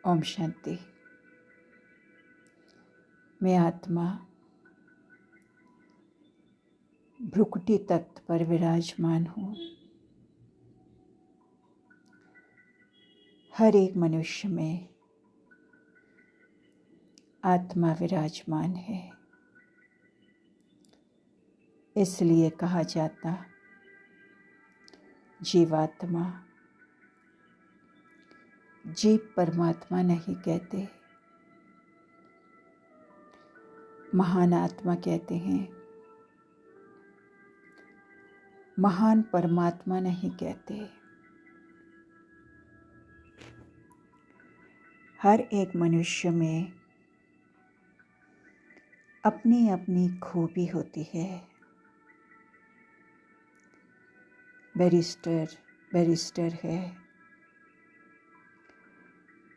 ओम शांति। मैं आत्मा भ्रुकुटी तख्त पर विराजमान हूँ। हर एक मनुष्य में आत्मा विराजमान है, इसलिए कहा जाता जीवात्मा। जीव परमात्मा नहीं कहते, महान आत्मा कहते हैं। महान परमात्मा नहीं कहते। हर एक मनुष्य में अपनी अपनी खूबी होती है। बैरिस्टर है,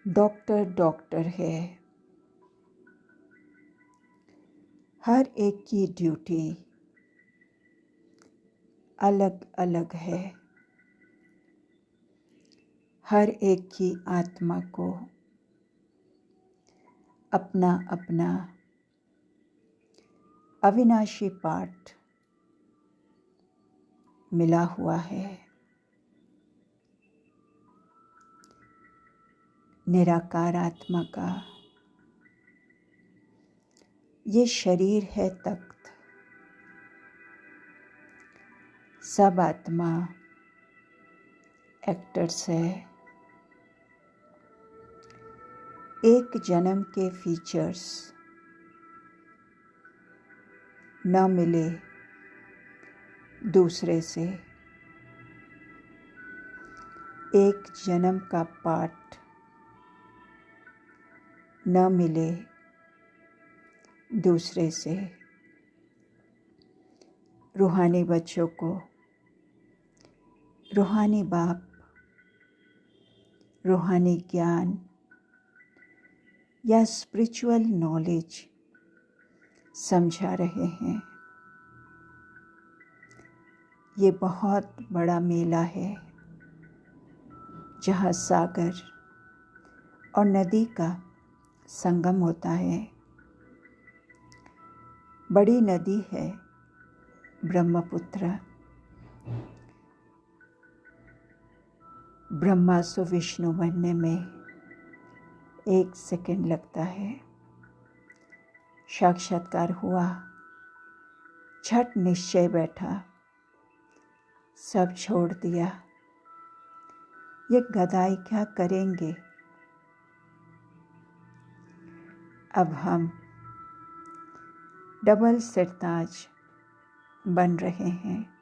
डॉक्टर है। हर एक की ड्यूटी अलग अलग है। हर एक की आत्मा को अपना अपना अविनाशी पाठ मिला हुआ है। निराकार आत्मा का ये शरीर है तख्त। सब आत्मा एक्टर्स है। एक जन्म के फीचर्स न मिले दूसरे से। एक जन्म का पाठ न मिले दूसरे से। रूहानी बच्चों को रूहानी बाप रूहानी ज्ञान या स्पिरिचुअल नॉलेज समझा रहे हैं। ये बहुत बड़ा मेला है जहाँ सागर और नदी का संगम होता है। बड़ी नदी है ब्रह्मपुत्र। ब्रह्मा से विष्णु बनने में 1 सेकंड लगता है। साक्षात्कार हुआ, झट निश्चय बैठा, सब छोड़ दिया। ये गदाई क्या करेंगे। अब हम डबल सिरताज बन रहे हैं।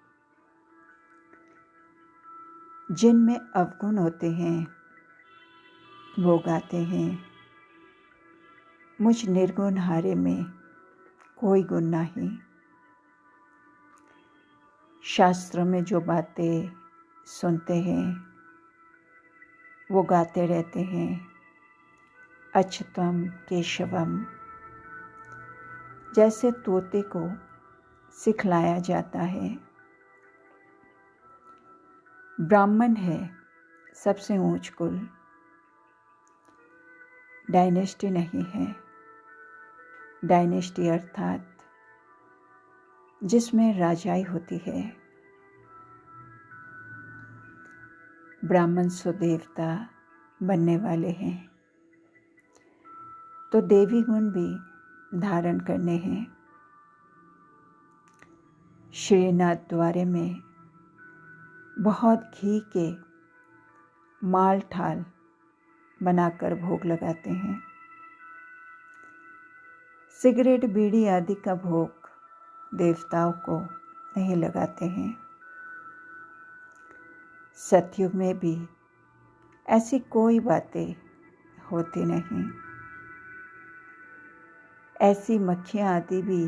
जिनमें अवगुण होते हैं वो गाते हैं, मुझ निर्गुण हारे में कोई गुण नहीं। शास्त्रों में जो बातें सुनते हैं वो गाते रहते हैं, अच्युतम केशवम। जैसे तोते को सिखलाया जाता है। ब्राह्मण है सबसे ऊंच कुल, डायनेस्टी नहीं है। डायनेस्टी अर्थात जिसमें राजाई होती है। ब्राह्मण सो देवता बनने वाले हैं, तो देवी गुण भी धारण करने हैं। श्रीनाथ द्वारे में बहुत घी के माल ठाल बनाकर भोग लगाते हैं। सिगरेट बीड़ी आदि का भोग देवताओं को नहीं लगाते हैं। सतयुग में भी ऐसी कोई बातें होती नहीं। ऐसी मक्खियाँ आदि भी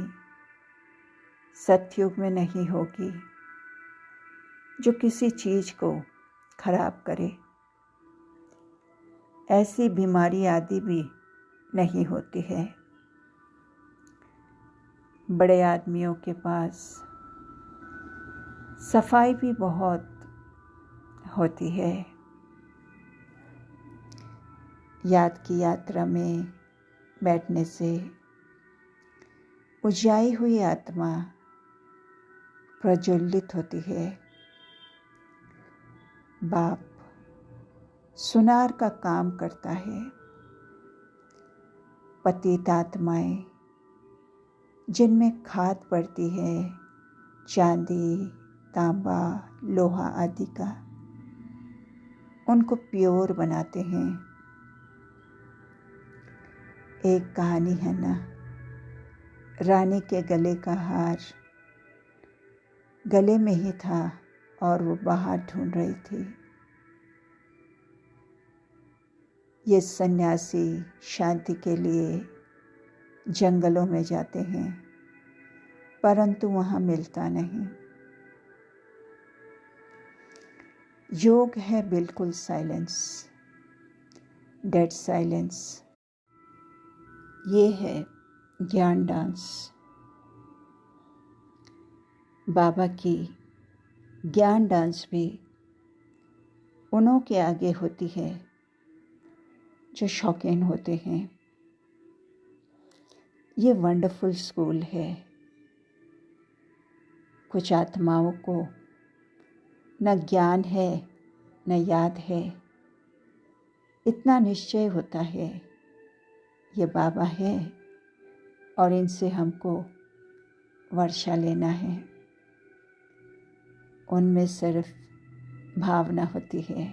सतयुग में नहीं होगी जो किसी चीज को खराब करे। ऐसी बीमारी आदि भी नहीं होती है। बड़े आदमियों के पास सफाई भी बहुत होती है। याद की यात्रा में बैठने से उजाई हुई आत्मा प्रज्वलित होती है। बाप सुनार का काम करता है। पतित आत्माएं जिनमें खाद पड़ती है चांदी, तांबा, लोहा आदि का, उनको प्योर बनाते हैं। एक कहानी है ना, रानी के गले का हार गले में ही था और वो बाहर ढूंढ रही थी। ये सन्यासी शांति के लिए जंगलों में जाते हैं, परंतु वहाँ मिलता नहीं। योग है बिल्कुल साइलेंस, डेड साइलेंस। ये है ज्ञान डांस। बाबा की ज्ञान डांस भी उन्हों के आगे होती है जो शौकीन होते हैं। ये वंडरफुल स्कूल है। कुछ आत्माओं को न ज्ञान है न याद है, इतना निश्चय होता है ये बाबा है और इनसे हमको वर्षा लेना है। उनमें सिर्फ भावना होती है।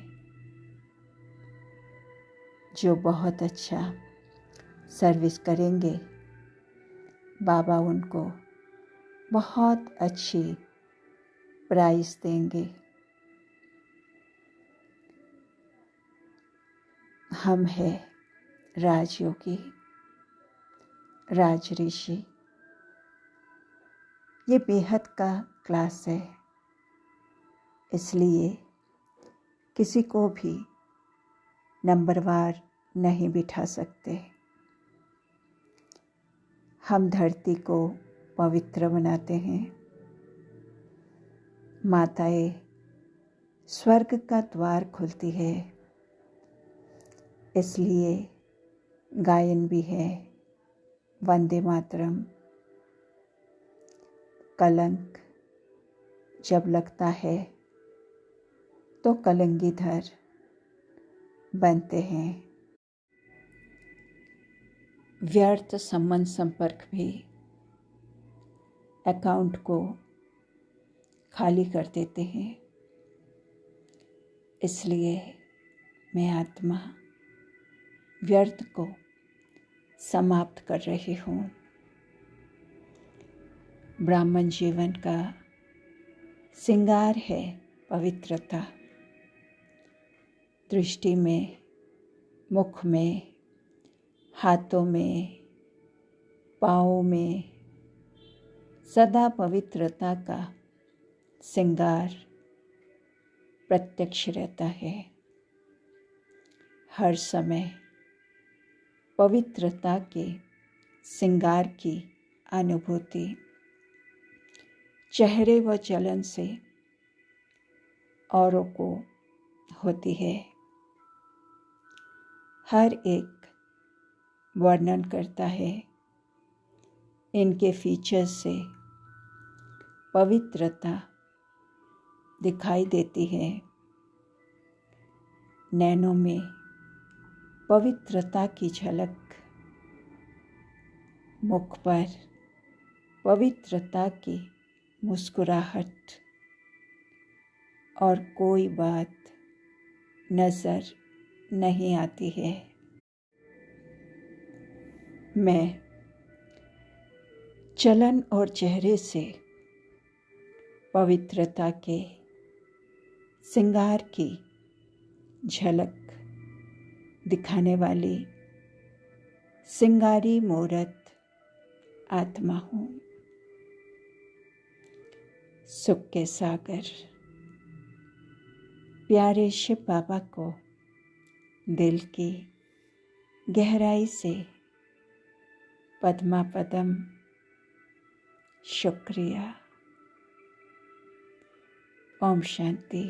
जो बहुत अच्छा सर्विस करेंगे, बाबा उनको बहुत अच्छी प्राइस देंगे। हम हैं राजयोगी, राज ऋषि। ये बेहद का क्लास है, इसलिए किसी को भी नंबरवार नहीं बिठा सकते। हम धरती को पवित्र बनाते हैं। माताएं स्वर्ग का द्वार खुलती है, इसलिए गायन भी है वंदे मातरम। कलंक जब लगता है तो कलंगीधर बनते हैं। व्यर्थ संबंध संपर्क भी अकाउंट को खाली कर देते हैं। इसलिए मैं आत्मा व्यर्थ को समाप्त कर रही हूँ। ब्राह्मण जीवन का श्रृंगार है पवित्रता। दृष्टि में, मुख में, हाथों में, पाँवों में सदा पवित्रता का श्रृंगार प्रत्यक्ष रहता है। हर समय पवित्रता के श्रृंगार की अनुभूति चेहरे व चलन से औरों को होती है। हर एक वर्णन करता है। इनके फीचर्स से पवित्रता दिखाई देती है। नैनों में पवित्रता की झलक, मुख पर पवित्रता की मुस्कुराहट और कोई बात नजर नहीं आती है। मैं चलन और चेहरे से पवित्रता के श्रृंगार की झलक दिखाने वाली श्रृंगारी मूरत आत्मा हूँ। सुख के सागर प्यारे शिव बाबा को दिल की गहराई से पद्मा पदम शुक्रिया। ओम शांति।